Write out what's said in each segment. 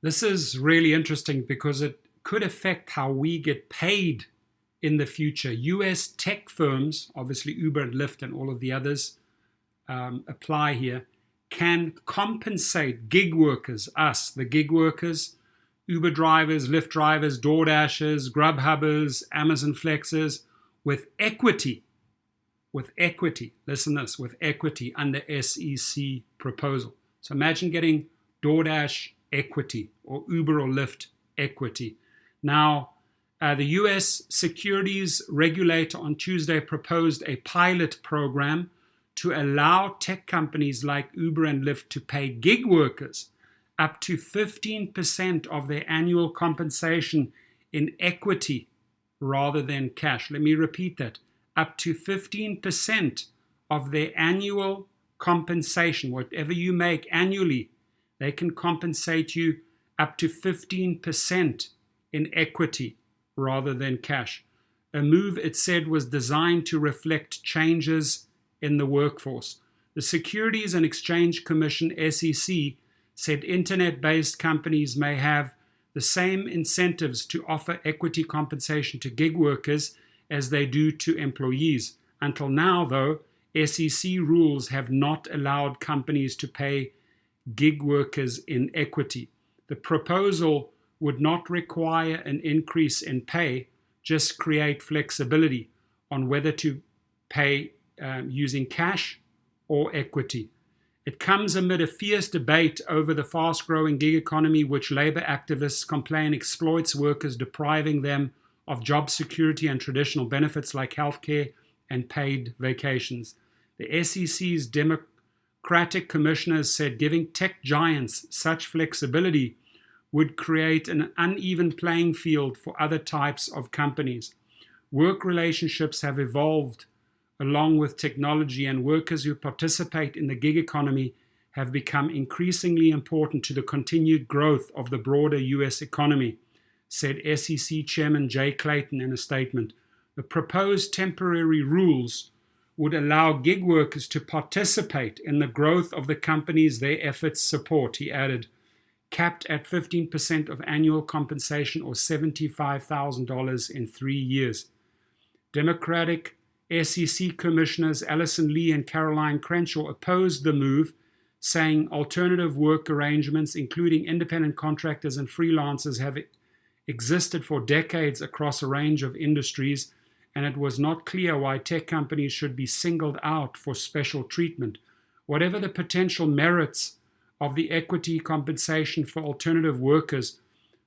This is really interesting because it could affect how we get paid in the future. US tech firms, obviously Uber and Lyft and all of the others apply here, can compensate gig workers, us, the gig workers, Uber drivers, Lyft drivers, DoorDashers, Grubhubbers, Amazon Flexers, with equity. With equity, listen to this, with equity under SEC proposal. So imagine getting DoorDash equity or Uber or Lyft equity. Now, the US securities regulator on Tuesday proposed a pilot program to allow tech companies like Uber and Lyft to pay gig workers up to 15% of their annual compensation in equity rather than cash. Let me repeat that. Up to 15% of their annual compensation, whatever you make annually, they can compensate you up to 15% in equity rather than cash. A move, it said, was designed to reflect changes in the workforce. The Securities and Exchange Commission, SEC, said internet-based companies may have the same incentives to offer equity compensation to gig workers as they do to employees. Until now, though, SEC rules have not allowed companies to pay gig workers in equity. The proposal would not require an increase in pay, just create flexibility on whether to pay using cash or equity. It comes amid a fierce debate over the fast-growing gig economy, which labor activists complain exploits workers, depriving them of job security and traditional benefits like healthcare and paid vacations. The SEC's Democratic commissioners said giving tech giants such flexibility would create an uneven playing field for other types of companies. Work relationships have evolved along with technology, and workers who participate in the gig economy have become increasingly important to the continued growth of the broader US economy, said SEC Chairman Jay Clayton in a statement. The proposed temporary rules would allow gig workers to participate in the growth of the companies their efforts support, he added, capped at 15% of annual compensation or $75,000 in 3 years. Democratic SEC Commissioners Allison Lee and Caroline Crenshaw opposed the move, saying alternative work arrangements, including independent contractors and freelancers, have existed for decades across a range of industries, and it was not clear why tech companies should be singled out for special treatment. Whatever the potential merits of the equity compensation for alternative workers,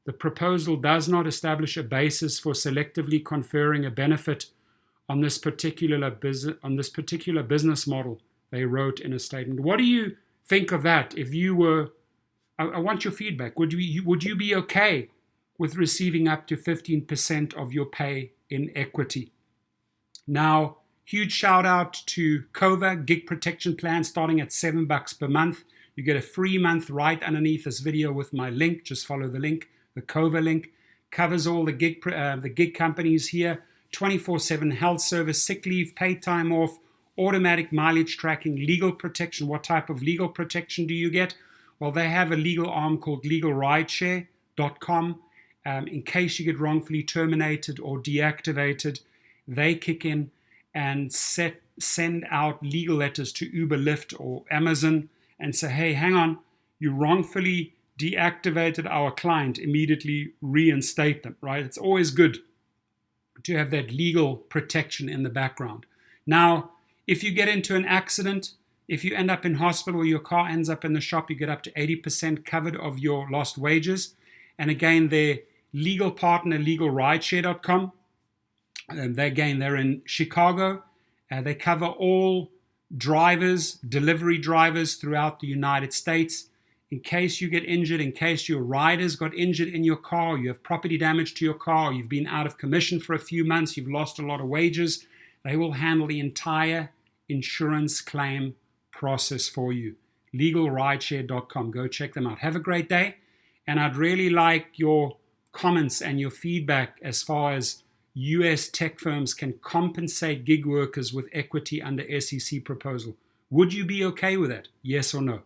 the proposal does not establish a basis for selectively conferring a benefit on this particular business model, they wrote in a statement. What do you think of that? If you were, I want your feedback. Would you be okay with receiving up to 15% of your pay in equity? Now, huge shout out to COVA Gig Protection Plan starting at $7 per month. You get a free month right underneath this video with my link. Just follow the link. The COVA link covers all the gig companies here. 24/7 health service, sick leave, paid time off, automatic mileage tracking, legal protection. What type of legal protection do you get? Well, they have a legal arm called Rideshare.com. In case you get wrongfully terminated or deactivated, they kick in and send out legal letters to Uber, Lyft, or Amazon and say, hey, hang on, you wrongfully deactivated our client, immediately reinstate them, right? It's always good to have that legal protection in the background. Now, if you get into an accident, if you end up in hospital or your car ends up in the shop, you get up to 80% covered of your lost wages. And again, their legal partner, legalrideshare.com, they're in Chicago. They cover all drivers, delivery drivers throughout the United States. In case you get injured, in case your riders got injured in your car, you have property damage to your car, you've been out of commission for a few months, you've lost a lot of wages, they will handle the entire insurance claim process for you. Legalrideshare.com. Go check them out. Have a great day. And I'd really like your comments and your feedback as far as US tech firms can compensate gig workers with equity under SEC proposal. Would you be okay with that? Yes or no?